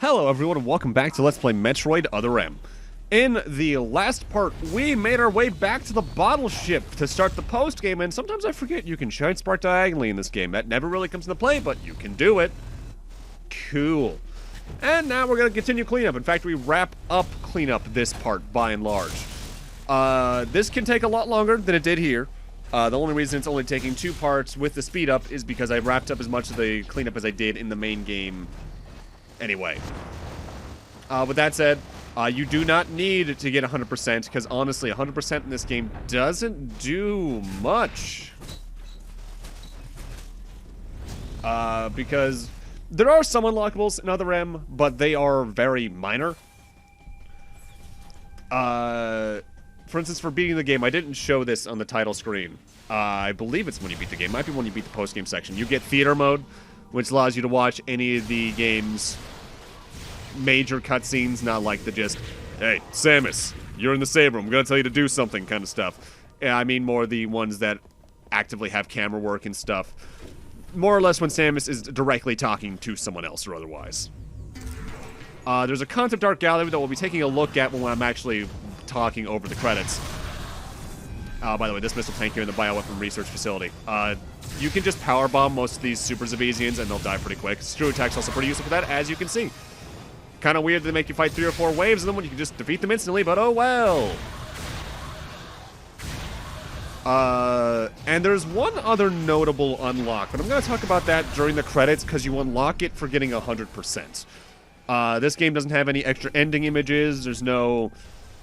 Hello everyone and welcome back to Let's Play Metroid Other M. In the last part, we made our way back to the bottle ship to start the post-game, and sometimes I forget you can shine spark diagonally in this game. That never really comes into play, but you can do it. Cool. And now we're going to continue cleanup. In fact, we wrap up cleanup this part, by and large. This can take a lot longer than it did here. The only reason it's only taking 2 parts with the speed up is because I wrapped up as much of the cleanup as I did in the main game anyway. With that said, you do not need to get 100%, because honestly, 100% in this game doesn't do much. Because there are some unlockables in Other M, but they are very minor. For instance, for beating the game, I didn't show this on the title screen. I believe it's when you beat the game. Might be when you beat the post-game section. You get theater mode, which allows you to watch any of the game's major cutscenes, not like the just, hey, Samus, you're in the save room, I'm gonna tell you to do something kind of stuff. Yeah, I mean more the ones that actively have camera work and stuff. More or less when Samus is directly talking to someone else or otherwise. There's a concept art gallery that we'll be taking a look at when I'm actually talking over the credits. By the way, this missile tank here in the bioweapon research facility. You can just powerbomb most of these Super Zavesians and they'll die pretty quick. Screw attack's also pretty useful for that, as you can see. Kind of weird that they make you fight 3 or 4 waves and then when you can just defeat them instantly, but oh well. And there's one other notable unlock, but I'm going to talk about that during the credits because you unlock it for getting 100%. This game doesn't have any extra ending images. There's no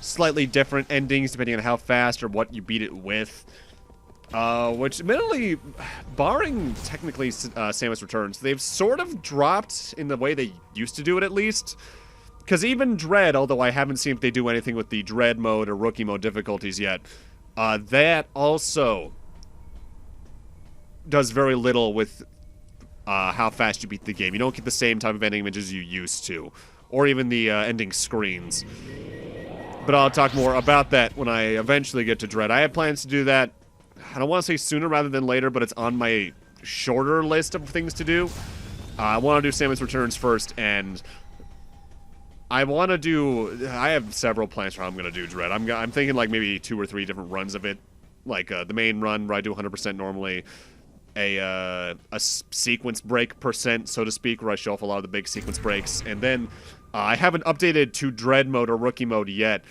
slightly different endings depending on how fast or what you beat it with. Which, admittedly, barring technically Samus Returns, they've sort of dropped in the way they used to do it, at least. Because even Dread, although I haven't seen if they do anything with the Dread mode or Rookie mode difficulties yet, that also does very little with how fast you beat the game. You don't get the same type of ending images you used to, or even the ending screens. But I'll talk more about that when I eventually get to Dread. I have plans to do that. I don't want to say sooner rather than later, but it's on my shorter list of things to do. I want to do Samus Returns first, and I have several plans for how I'm going to do Dread. I'm thinking like maybe 2 or 3 different runs of it. Like the main run where I do 100% normally. A sequence break percent, so to speak, where I show off a lot of the big sequence breaks. And then I haven't updated to Dread mode or Rookie mode yet,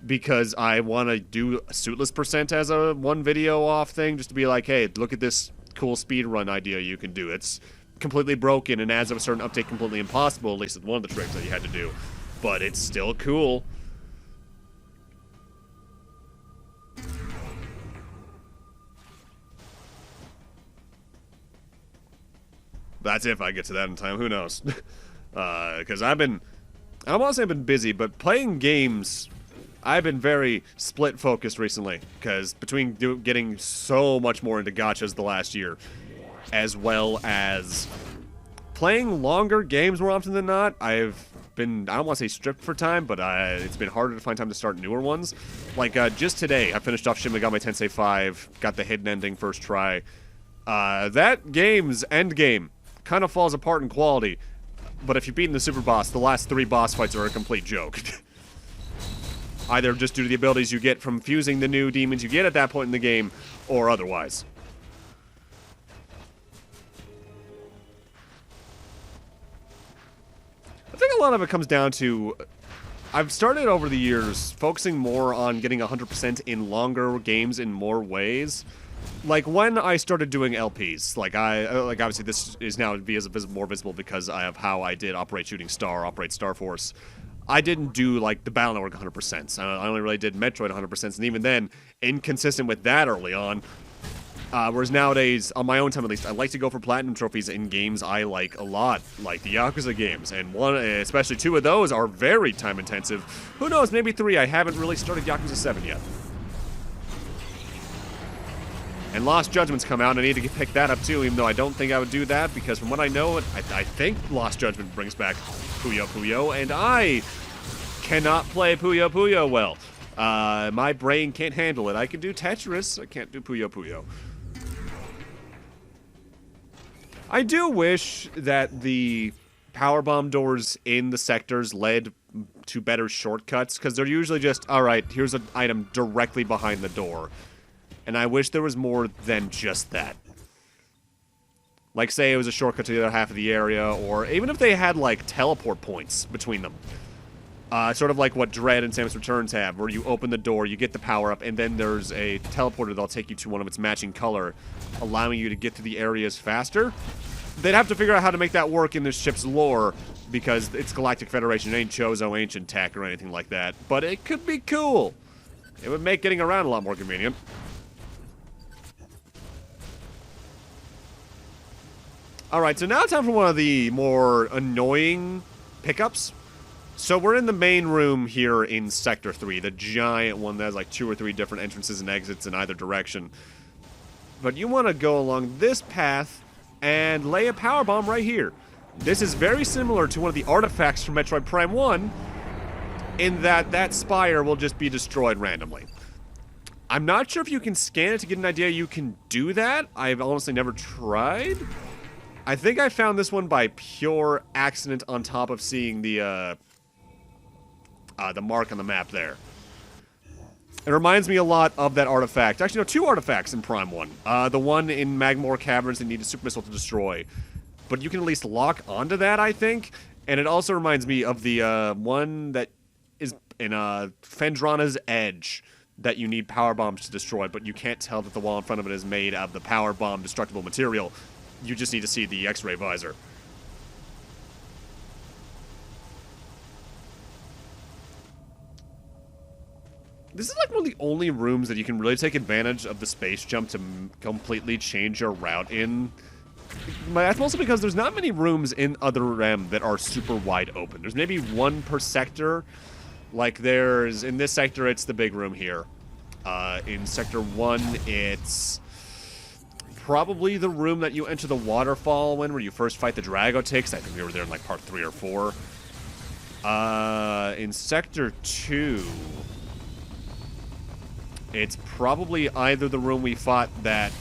because I want to do a suitless percent as a one video off thing, just to be like, hey, look at this cool speed run idea you can do. It's completely broken, and as of a certain update, completely impossible, at least it's one of the tricks that you had to do. But it's still cool. That's if I get to that in time, who knows? Because I don't want to say I've been busy, but playing games, I've been very split-focused recently, because between getting so much more into gachas the last year, as well as playing longer games more often than not, I've been, I don't want to say stripped for time, but it's been harder to find time to start newer ones. Like, just today, I finished off Shin Megami Tensei 5, got the hidden ending first try. That game's endgame kind of falls apart in quality, but if you're beating the super boss, the last 3 boss fights are a complete joke. Either just due to the abilities you get from fusing the new demons you get at that point in the game, or otherwise. I think a lot of it comes down to, I've started over the years focusing more on getting 100% in longer games in more ways. Like when I started doing LPs, like obviously this is now more visible because of how I did Operate Shooting Star, Operate Star Force. I didn't do, like, the Battle Network 100%. I only really did Metroid 100%, and even then, inconsistent with that early on. Whereas nowadays, on my own time at least, I like to go for Platinum Trophies in games I like a lot, like the Yakuza games, and especially 2 of those are very time-intensive. Who knows, maybe 3, I haven't really started Yakuza 7 yet. And Lost Judgment's come out, and I need to pick that up too, even though I don't think I would do that, because from what I know, I think Lost Judgment brings back Puyo Puyo, and I cannot play Puyo Puyo well. My brain can't handle it. I can do Tetris, I can't do Puyo Puyo. I do wish that the power bomb doors in the sectors led to better shortcuts, because they're usually just, alright, here's an item directly behind the door. And I wish there was more than just that. Like, say it was a shortcut to the other half of the area, or even if they had, like, teleport points between them. Sort of like what Dread and Samus Returns have, where you open the door, you get the power-up, and then there's a teleporter that'll take you to one of its matching color, allowing you to get to the areas faster. They'd have to figure out how to make that work in this ship's lore, because it's Galactic Federation, it ain't Chozo ancient tech or anything like that. But it could be cool. It would make getting around a lot more convenient. Alright, so now time for one of the more annoying pickups. So we're in the main room here in Sector 3, the giant one that has like 2 or 3 different entrances and exits in either direction. But you want to go along this path and lay a power bomb right here. This is very similar to one of the artifacts from Metroid Prime 1, in that that spire will just be destroyed randomly. I'm not sure if you can scan it to get an idea you can do that. I've honestly never tried. I think I found this one by pure accident on top of seeing the mark on the map there. It reminds me a lot of that artifact. Actually, no, 2 artifacts in Prime 1. The one in Magmore Caverns that need a super missile to destroy. But you can at least lock onto that, I think. And it also reminds me of the one that is in Fendrana's Edge that you need power bombs to destroy, but you can't tell that the wall in front of it is made of the power bomb destructible material. You just need to see the X-ray visor. This is like one of the only rooms that you can really take advantage of the space jump to completely change your route in. That's mostly because there's not many rooms in Other M that are super wide open. There's maybe 1 per sector. Like there's, in this sector, it's the big room here. In Sector 1, it's probably the room that you enter the waterfall in, where you first fight the Dragotix. I think we were there in like part 3 or 4. In Sector 2... it's probably either the room we fought that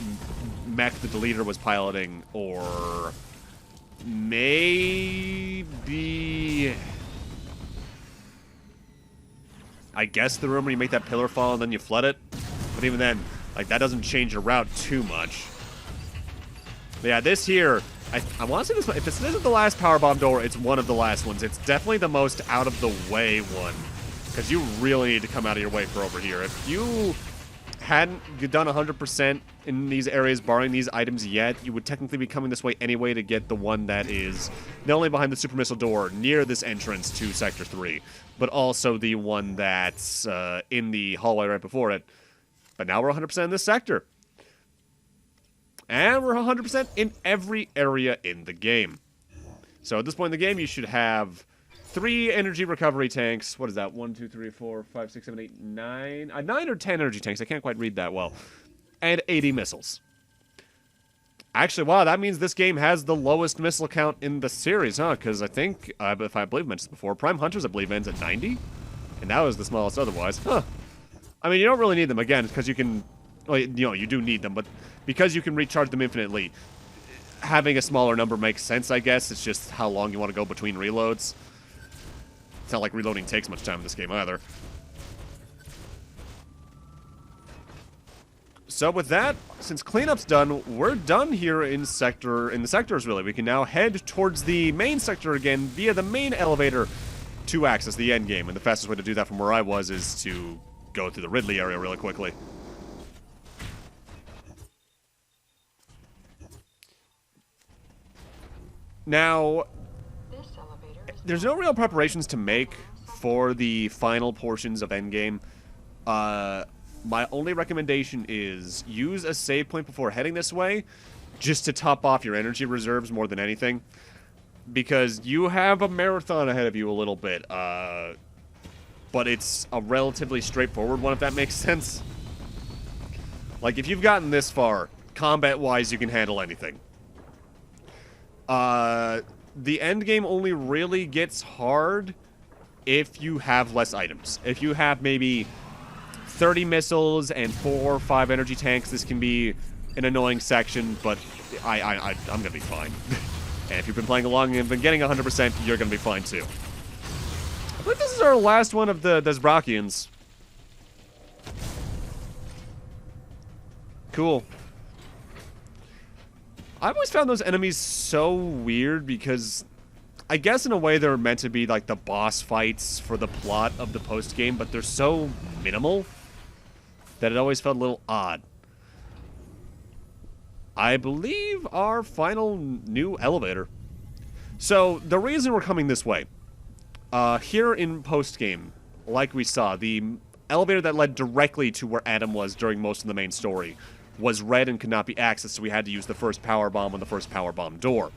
Mech the Deleter was piloting, or maybe... I guess the room where you make that pillar fall and then you flood it. But even then, like, that doesn't change your route too much. But yeah, this here, I want to say this one, if this isn't the last power bomb door, it's one of the last ones. It's definitely the most out of the way one. Because you really need to come out of your way for over here. If you hadn't done 100% in these areas, barring these items yet, you would technically be coming this way anyway to get the one that is not only behind the super missile door near this entrance to Sector 3, but also the one that's in the hallway right before it. But now we're 100% in this sector. And we're 100% in every area in the game. So at this point in the game, you should have 3 energy recovery tanks. What is that? 1, 2, 3, 4, 5, 6, 7, 8, 9. 9 or 10 energy tanks. I can't quite read that well. And 80 missiles. Actually, wow, that means this game has the lowest missile count in the series, huh? Because I think, if I believe mentioned before, Prime Hunters, I believe, ends at 90. And that was the smallest otherwise. Huh. I mean, you don't really need them, again, because you can... Well, you know, you do need them, but because you can recharge them infinitely, having a smaller number makes sense, I guess. It's just how long you want to go between reloads. It's not like reloading takes much time in this game either. So with that, since cleanup's done, we're done here in the sectors, really. We can now head towards the main sector again via the main elevator to access the end game. And the fastest way to do that from where I was is to go through the Ridley area really quickly. Now, there's no real preparations to make for the final portions of Endgame. My only recommendation is use a save point before heading this way, just to top off your energy reserves more than anything. Because you have a marathon ahead of you a little bit, but it's a relatively straightforward one, if that makes sense. Like, if you've gotten this far, combat-wise, you can handle anything. The end game only really gets hard if you have less items. If you have maybe 30 missiles and 4 or 5 energy tanks, this can be an annoying section, but I'm gonna be fine. And if you've been playing along and have been getting 100%, you're going to be fine too. I believe this is our last one of the Zbrakians. Cool. I've always found those enemies so weird because I guess in a way they're meant to be like the boss fights for the plot of the post-game, but they're so minimal that it always felt a little odd. I believe our final new elevator. So, the reason we're coming this way, here in post-game, like we saw, the elevator that led directly to where Adam was during most of the main story was red and could not be accessed, so we had to use the first power bomb on the first power bomb door.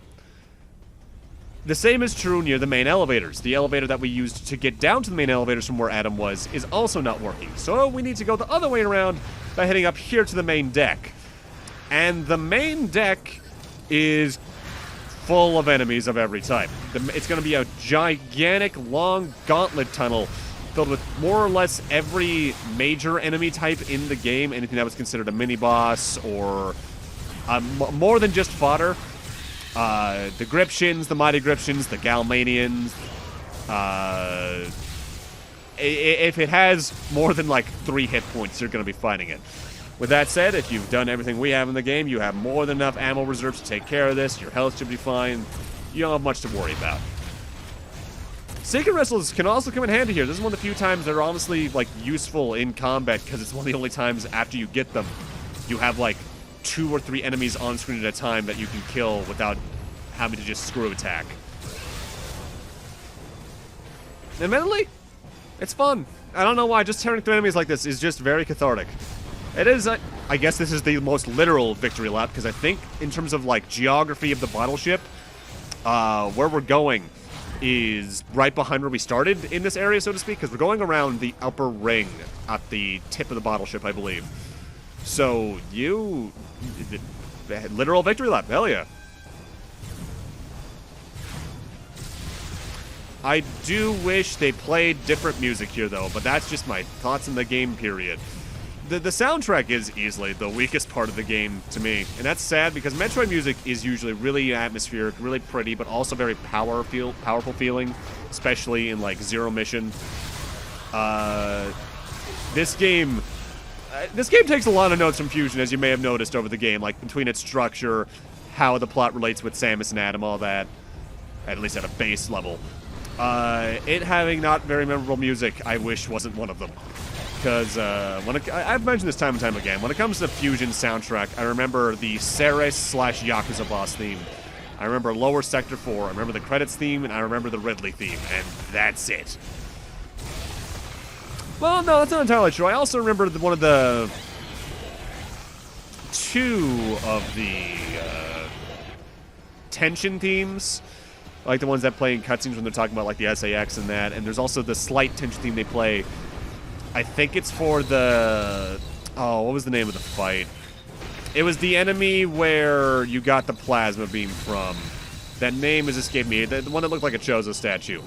The same is true near the main elevators. The elevator that we used to get down to the main elevators from where Adam was is also not working. So we need to go the other way around by heading up here to the main deck. And the main deck is full of enemies of every type. It's going to be a gigantic, long gauntlet tunnel filled with more or less every major enemy type in the game. Anything that was considered a mini-boss or more than just fodder. The Griptians, the Mighty Griptians, the Galmanians. If it has more than like 3 hit points, you're going to be fighting it. With that said, if you've done everything we have in the game, you have more than enough ammo reserves to take care of this. Your health should be fine. You don't have much to worry about. Secret Wrestles can also come in handy here. This is one of the few times they're honestly like useful in combat because it's one of the only times after you get them, you have like 2 or 3 enemies on screen at a time that you can kill without having to just screw attack. Admittedly, it's fun. I don't know why, just tearing through enemies like this is just very cathartic. It is, I guess this is the most literal victory lap, because I think in terms of like geography of the battleship, where we're going is right behind where we started in this area, so to speak, because we're going around the upper ring at the tip of the battleship, I believe. So, literal victory lap, hell yeah. I do wish they played different music here, though, but that's just my thoughts in the game period. The soundtrack is easily the weakest part of the game to me, and that's sad because Metroid music is usually really atmospheric, really pretty, but also very powerful feeling, especially in, like, Zero Mission. This game takes a lot of notes from Fusion, as you may have noticed over the game, like between its structure, how the plot relates with Samus and Adam, all that, at least at a base level. It having not very memorable music, I wish wasn't one of them. Because I've mentioned this time and time again, when it comes to Fusion soundtrack, I remember the Ceres/Yakuza boss theme. I remember Lower Sector 4, I remember the credits theme, and I remember the Ridley theme, and that's it. Well, no, that's not entirely true. I also remember one of the 2 of the tension themes, like the ones that play in cutscenes when they're talking about like the SAX and that, and there's also the slight tension theme they play. I think it's for the... Oh, what was the name of the fight? It was the enemy where you got the plasma beam from. That name has escaped me. The one that looked like a Chozo statue.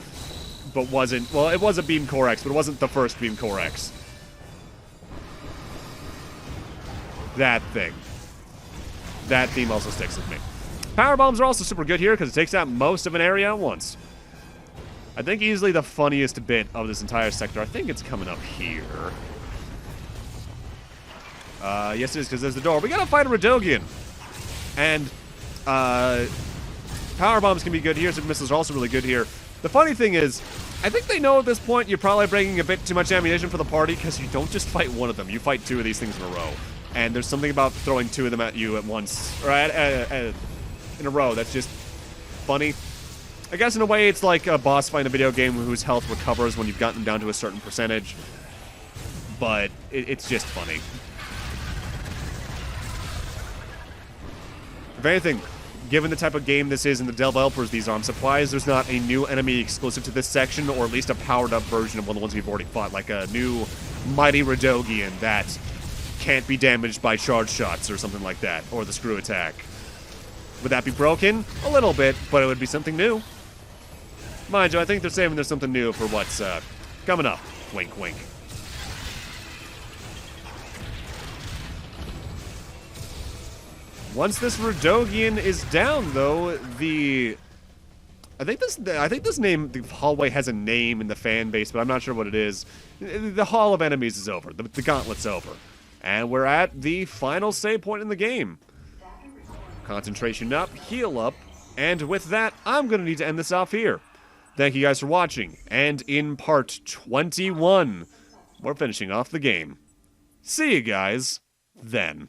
But wasn't... Well, it was a Beam Core X, but it wasn't the first Beam Core X. That thing. That theme also sticks with me. Power bombs are also super good here because it takes out most of an area at once. I think easily the funniest bit of this entire sector, I think it's coming up here. Yes, it is, because there's the door. We gotta fight a Radogian. And, power bombs can be good here, so missiles are also really good here. The funny thing is, I think they know at this point you're probably bringing a bit too much ammunition for the party, because you don't just fight one of them, you fight 2 of these things in a row. And there's something about throwing 2 of them at you at once, or in a row, that's just funny. I guess in a way it's like a boss fight in a video game whose health recovers when you've gotten them down to a certain percentage. But it's just funny. If anything, given the type of game this is and the developers these are, I'm surprised there's not a new enemy exclusive to this section, or at least a powered-up version of one of the ones we've already fought, like a new Mighty Radogian that can't be damaged by charge shots or something like that, or the screw attack. Would that be broken? A little bit, but it would be something new. Mind you, I think they're saving there's something new for what's coming up. Wink, wink. Once this Radogian is down, though, I think this name, the hallway has a name in the fan base, but I'm not sure what it is. The Hall of Enemies is over. The gauntlet's over. And we're at the final save point in the game. Concentration up, heal up, and with that, I'm going to need to end this off here. Thank you guys for watching, and in part 21, we're finishing off the game. See you guys then.